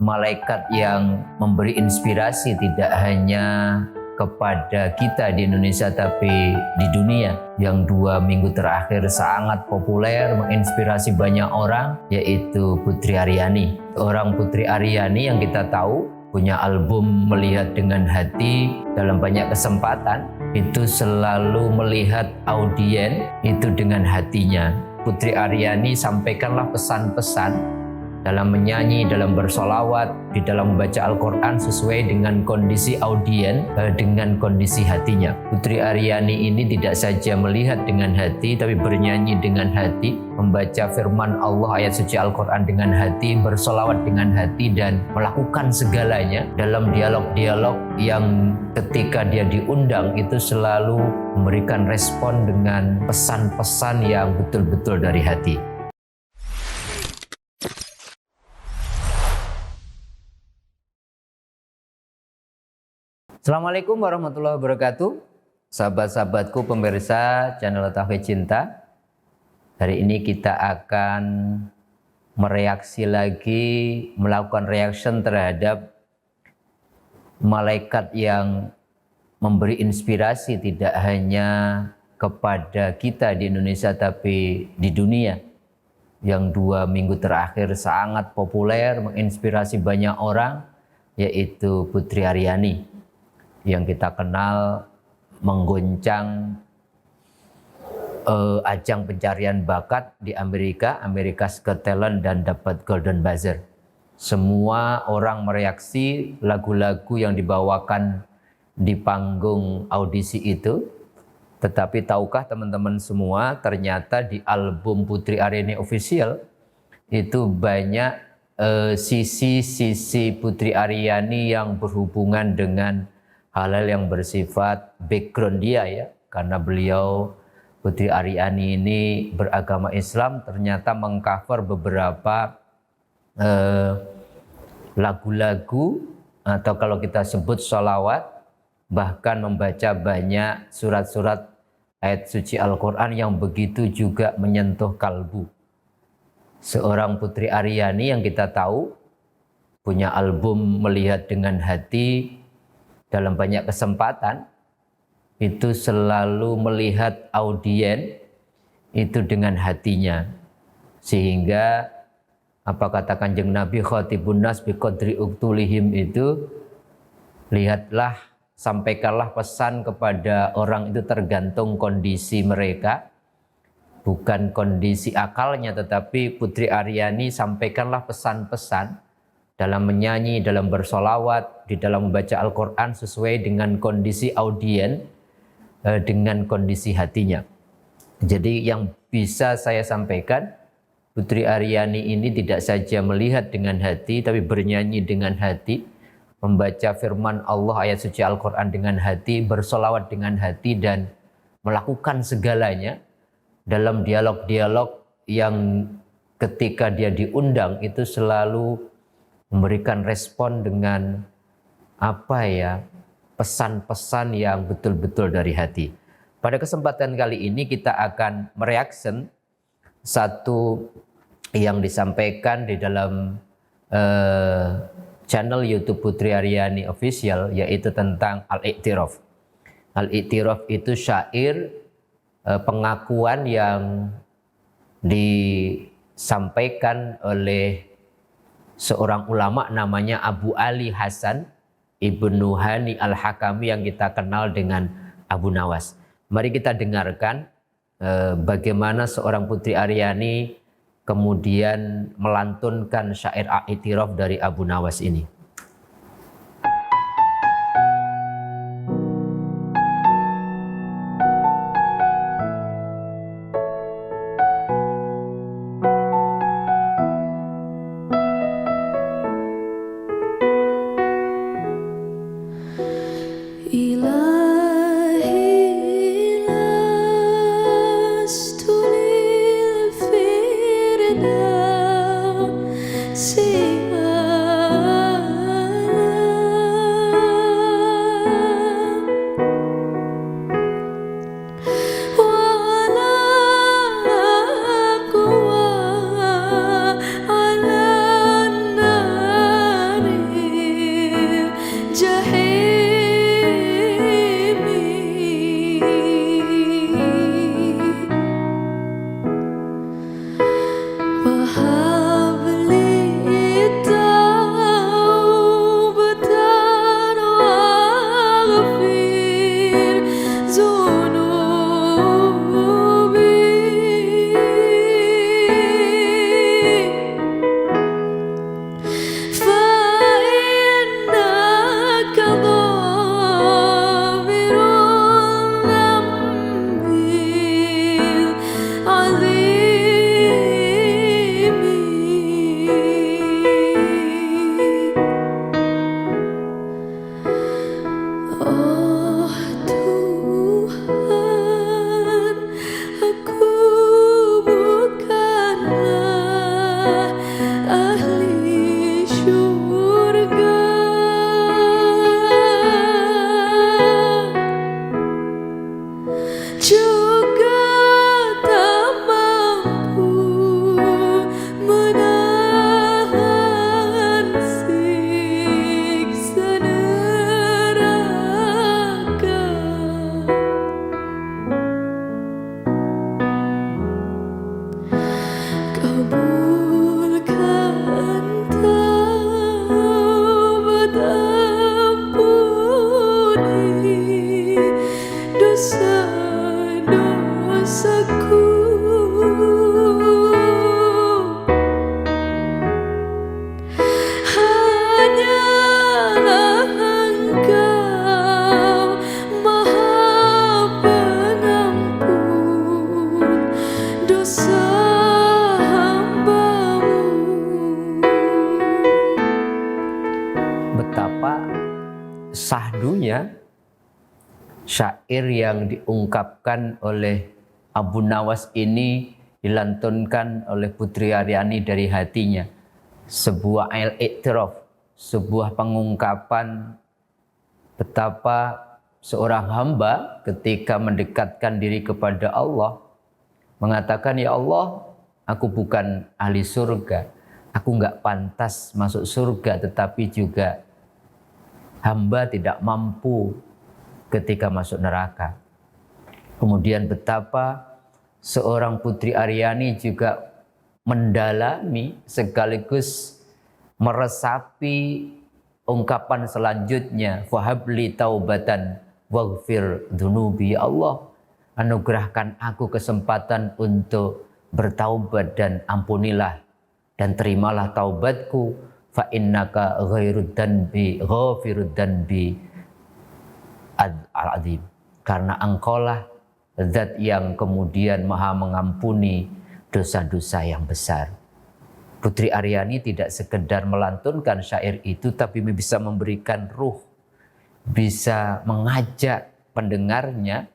malaikat yang memberi inspirasi tidak hanya kepada kita di Indonesia tapi di dunia, yang 2 minggu terakhir sangat populer menginspirasi banyak orang, yaitu Putri Aryani. Orang Putri Aryani yang kita tahu punya album Melihat Dengan Hati, dalam banyak kesempatan itu selalu melihat audien itu dengan hatinya. Putri Aryani sampaikanlah pesan-pesan dalam menyanyi, dalam bersolawat, di dalam membaca Al-Quran sesuai dengan kondisi audien, dengan kondisi hatinya. Putri Aryani ini tidak saja melihat dengan hati, tapi bernyanyi dengan hati, membaca firman Allah ayat suci Al-Quran dengan hati, bersolawat dengan hati, dan melakukan segalanya dalam dialog-dialog yang ketika dia diundang itu selalu memberikan respon dengan pesan-pesan yang betul-betul dari hati. Assalamualaikum warahmatullahi wabarakatuh. Sahabat-sahabatku pemirsa channel Tauhid Cinta. Hari ini kita akan mereaksi lagi, melakukan reaction terhadap malaikat yang memberi inspirasi tidak hanya kepada kita di Indonesia tapi di dunia, yang 2 minggu terakhir sangat populer menginspirasi banyak orang, yaitu Putri Aryani yang kita kenal mengguncang ajang pencarian bakat di America's Got Talent, dan dapat Golden Buzzer. Semua orang mereaksi lagu-lagu yang dibawakan di panggung audisi itu. Tetapi tahukah teman-teman semua, ternyata di album Putri Aryani Official itu banyak sisi-sisi Putri Aryani yang berhubungan dengan hal-hal yang bersifat background dia, ya, karena beliau Putri Aryani ini beragama Islam, ternyata mengcover beberapa lagu-lagu atau kalau kita sebut sholawat, bahkan membaca banyak surat-surat ayat suci Al-Quran yang begitu juga menyentuh kalbu. Seorang Putri Aryani yang kita tahu punya album Melihat Dengan Hati, dalam banyak kesempatan itu selalu melihat audien itu dengan hatinya, sehingga apa kata Kanjeng Nabi, khatibun nas biqadri uktulihim, itu lihatlah, sampaikanlah pesan kepada orang itu tergantung kondisi mereka, bukan kondisi akalnya. Tetapi Putri Aryani sampaikanlah pesan-pesan dalam menyanyi, dalam bersolawat, di dalam membaca Al-Quran sesuai dengan kondisi audien, dengan kondisi hatinya. Jadi yang bisa saya sampaikan, Putri Aryani ini tidak saja melihat dengan hati, tapi bernyanyi dengan hati, membaca firman Allah ayat suci Al-Quran dengan hati, bersolawat dengan hati, dan melakukan segalanya dalam dialog-dialog yang ketika dia diundang itu selalu memberikan respon dengan pesan-pesan yang betul-betul dari hati. Pada kesempatan kali ini kita akan mereaction satu yang disampaikan di dalam channel YouTube Putri Aryani Official, yaitu tentang Al-I'tiraf. Al-I'tiraf itu syair pengakuan yang disampaikan oleh seorang ulama namanya Abu Ali Hasan Ibnu Hani Al-Hakami yang kita kenal dengan Abu Nawas. Mari kita dengarkan bagaimana seorang Putri Aryani kemudian melantunkan syair Al-I'tiraf dari Abu Nawas ini. See betapa sahdunya syair yang diungkapkan oleh Abu Nawas ini dilantunkan oleh Putri Aryani dari hatinya. Sebuah al-i'tiraf, sebuah pengungkapan betapa seorang hamba ketika mendekatkan diri kepada Allah mengatakan, ya Allah, aku bukan ahli surga, aku nggak pantas masuk surga, tetapi juga hamba tidak mampu ketika masuk neraka. Kemudian betapa seorang Putri Aryani juga mendalami sekaligus meresapi ungkapan selanjutnya, fahabli taubatan waghfir dzunubi. Ya Allah, anugerahkan aku kesempatan untuk bertaubat dan ampunilah dan terimalah taubatku, fa innaka ghairud danbi ghafirud danbi al-azim, karena engkaulah zat yang kemudian maha mengampuni dosa-dosa yang besar. Putri Aryani tidak sekedar melantunkan syair itu, tapi bisa memberikan ruh, bisa mengajak pendengarnya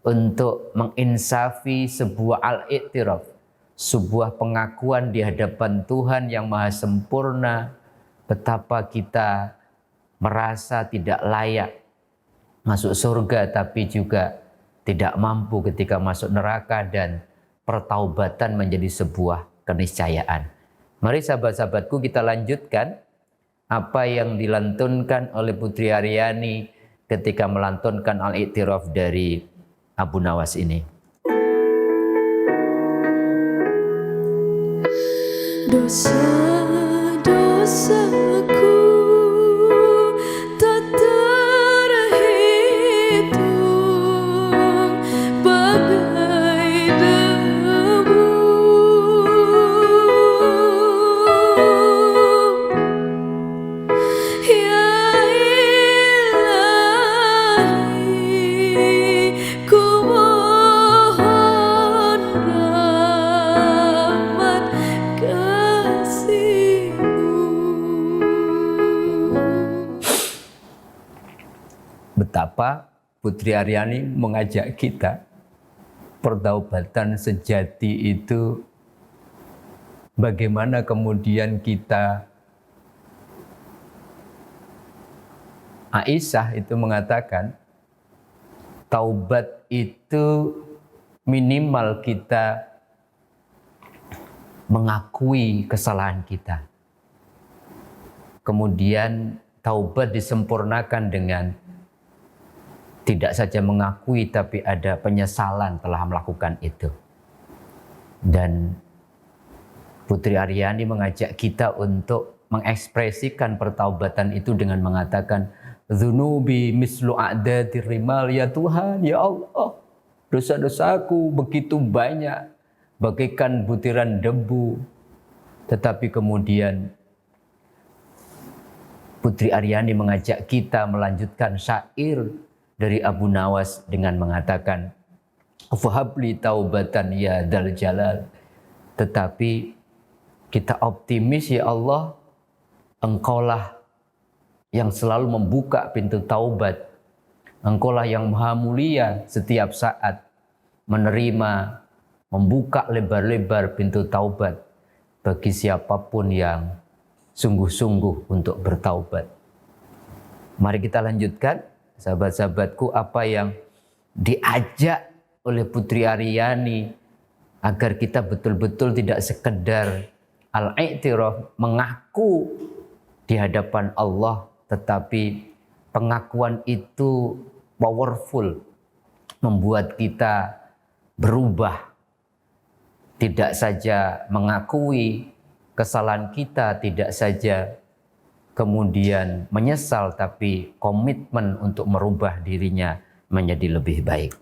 untuk menginsafi sebuah al-i'tiraf, sebuah pengakuan di hadapan Tuhan yang maha sempurna, betapa kita merasa tidak layak masuk surga, tapi juga tidak mampu ketika masuk neraka, dan pertaubatan menjadi sebuah keniscayaan. Mari sahabat-sahabatku, kita lanjutkan apa yang dilantunkan oleh Putri Aryani ketika melantunkan al-i'tiraf dari Abu Nawas ini. Dosa-dosaku tak terhitung, bagai debu. Ya Ilahi, ku mohon rahmat Betapa Putri Aryani mengajak kita, pertaubatan sejati itu bagaimana kemudian kita. Aisyah itu mengatakan, taubat itu minimal kita mengakui kesalahan kita. Kemudian taubat disempurnakan dengan tidak saja mengakui, tapi ada penyesalan telah melakukan itu. Dan Putri Aryani mengajak kita untuk mengekspresikan pertaubatan itu dengan mengatakan, dzunubi mislu a'dadir rimal, ya Tuhan, ya Allah, dosa-dosaku begitu banyak, bagaikan butiran debu. Tetapi kemudian Putri Aryani mengajak kita melanjutkan syair dari Abu Nawas dengan mengatakan, fahabli taubatan ya dzal jalal. Tetapi kita optimis, ya Allah, engkaulah yang selalu membuka pintu taubat. Engkaulah yang maha mulia, setiap saat menerima, membuka lebar-lebar pintu taubat bagi siapapun yang sungguh-sungguh untuk bertaubat. Mari kita lanjutkan, sahabat-sahabatku, apa yang diajak oleh Putri Aryani agar kita betul-betul tidak sekedar al-i'tiraf, mengaku di hadapan Allah, tetapi pengakuan itu powerful, membuat kita berubah. Tidak saja mengakui kesalahan kita, tidak saja kemudian menyesal, tapi komitmen untuk merubah dirinya menjadi lebih baik.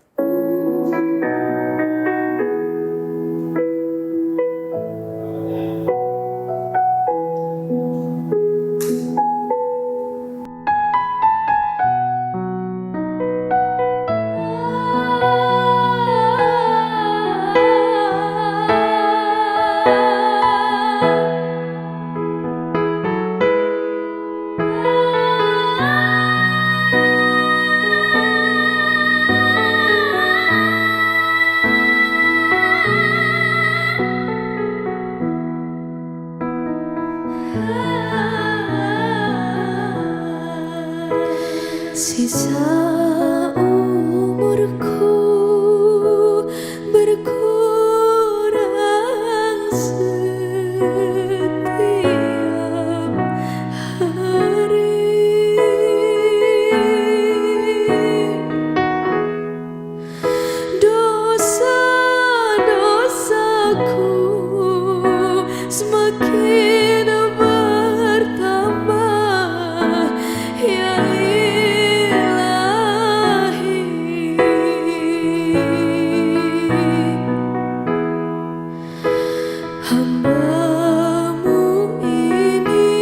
Sisa umurku berkurang setiap hari. Dosa-dosaku semakin bertambah, ya Hamba-Mu ini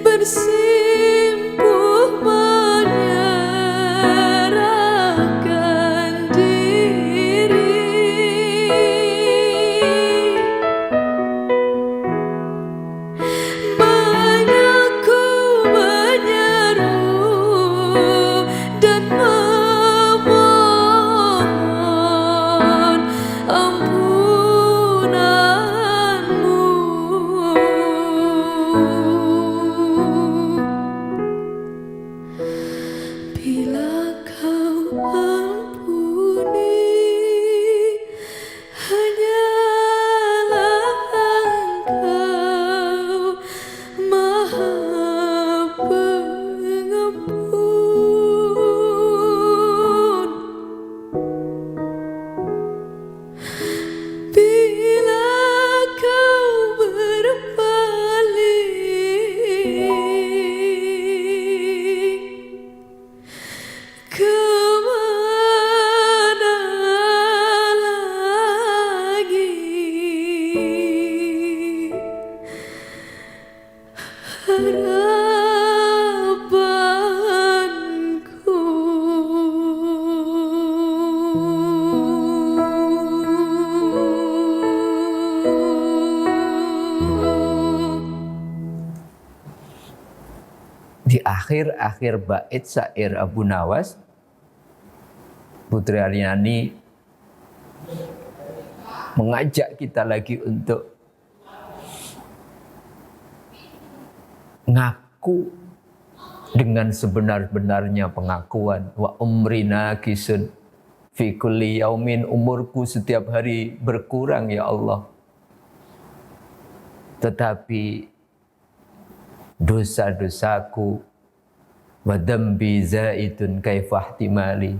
bersimpuh menyerahkan diri. Banyak ku menyeru dan memohon ampunan-Mu. Bila Kau ampuni, hanyalah Engkau Maha Pengampun. Bila Kau berpaling, kemana lagi harapanku? Di akhir-akhir bait syair Abu Nawas, Putri Aryani mengajak kita lagi untuk ngaku dengan sebenar-benarnya pengakuan. Wa umrina kisun fi kulli yaumin, umurku setiap hari berkurang ya Allah. Tetapi dosa-dosaku wa dzambi zaitun kaifahtimali,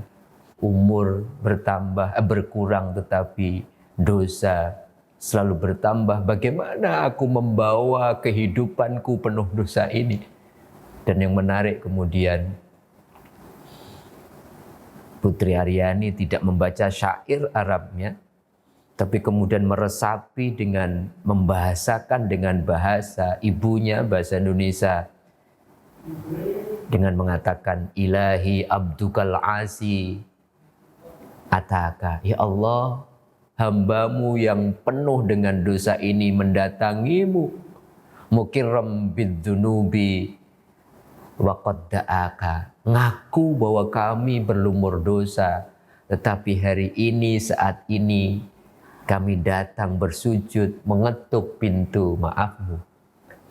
umur berkurang tetapi dosa selalu bertambah. Bagaimana aku membawa kehidupanku penuh dosa ini? Dan yang menarik kemudian Putri Aryani tidak membaca syair Arabnya, tapi kemudian meresapi dengan membahasakan dengan bahasa ibunya, bahasa Indonesia, dengan mengatakan ilahi abdukal asi ataka, ya Allah, hamba-Mu yang penuh dengan dosa ini mendatangimu, mukirram bidzunubi wa qad da'aka, ngaku bahwa kami berlumur dosa, tetapi hari ini, saat ini kami datang bersujud mengetuk pintu maaf-Mu.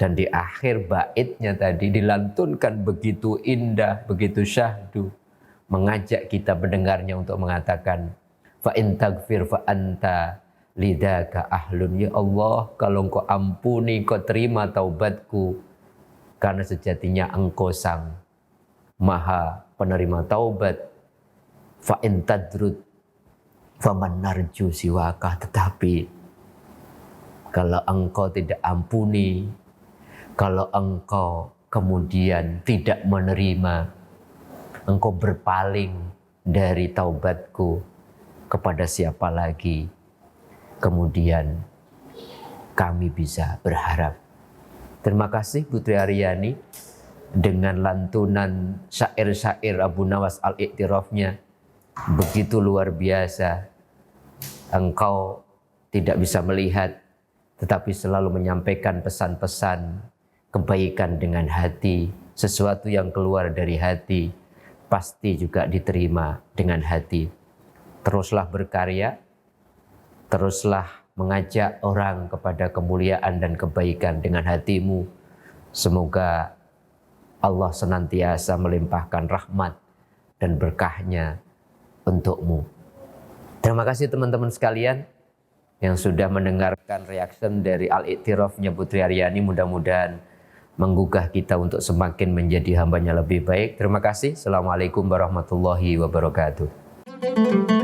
Dan di akhir baitnya tadi dilantunkan begitu indah, begitu syahdu, mengajak kita mendengarnya untuk mengatakan fa in tagfir fa anta lidaka ahlun, ya Allah, kalau Engkau ampuni, Engkau terima taubatku, karena sejatinya Engkau sang maha penerima taubat. Fa in tadrud faman narju siwaka, tetapi kalau Engkau tidak ampuni, kalau Engkau kemudian tidak menerima, Engkau berpaling dari taubatku, kepada siapa lagi kemudian kami bisa berharap? Terima kasih Putri Aryani dengan lantunan syair-syair Abu Nawas al-I'tirafnya begitu luar biasa. Engkau tidak bisa melihat, tetapi selalu menyampaikan pesan-pesan kebaikan dengan hati. Sesuatu yang keluar dari hati pasti juga diterima dengan hati. Teruslah berkarya, teruslah mengajak orang kepada kemuliaan dan kebaikan dengan hatimu. Semoga Allah senantiasa melimpahkan rahmat dan berkahnya untukmu. Terima kasih teman-teman sekalian yang sudah mendengarkan reaction dari Al-Iqtirafnya Putri Aryani. Mudah-mudahan menggugah kita untuk semakin menjadi hambanya lebih baik. Terima kasih. Assalamualaikum warahmatullahi wabarakatuh.